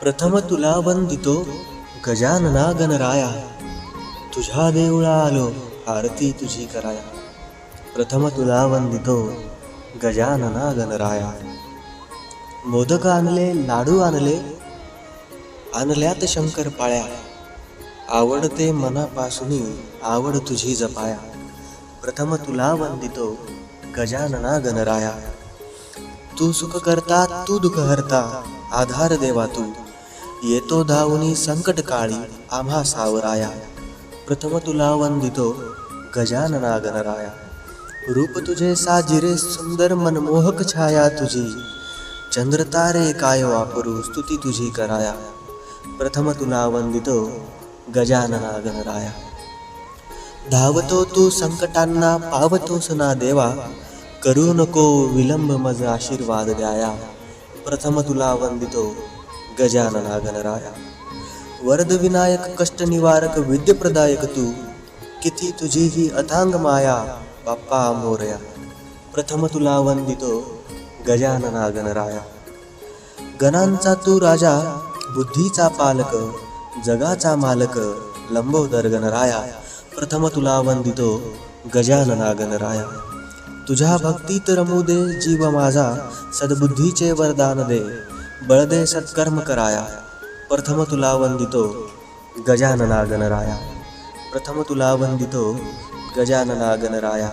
प्रथम तुला वंदितो गजानना गणराया, तुझ्या देऊळा आलो आरती तुझी कराया। प्रथम तुला वंदितो गजानना गणराया। मोदक आणले लाडू आणले, आणल्यात शंकरपाळ्या, आवडते मनापासूनी आवड तुझी जपाया। प्रथम तुला वंदितो गजानना गणराया। तू सुख करता तू दुःख हरता, आधार देवा तू, येतो धावूनी संकट काळी आम्हा सावराया। प्रथम तुला वंदितो गजानना गणराया। रूप तुझे साजिरे सुंदर मनमोहक छाया तुझी, चंद्र तारे काय वापरू स्तुती तुझी कराया। प्रथम तुला वंदितो गजानना गणराया। धावतो तू संकटांना पावतोस ना देवा, करू नको विलंब मज आशीर्वाद द्याया। प्रथम तुला वंदितो गजानना गणराया। वरद विनायक कष्ट निवारक विद्यप्रदायक तू, किती तुझी ही अथांग माया बाप्पा मोरया। प्रथम तुला वंदितो गजानना गणराया। गणांचा तू राजा बुद्धीचा पालक, जगाचा मालक लंबोदर गणराया। प्रथम तुला वंदितो गजानना गणराया। तुझ्या भक्तीत रमू दे जीव माझा, सद्बुद्धीचे वरदान दे, बळ दे सत्कर्म कराया। प्रथम तुला वंदितो गजानना गणराया। प्रथम तुला वंदितो गजानना गणराया।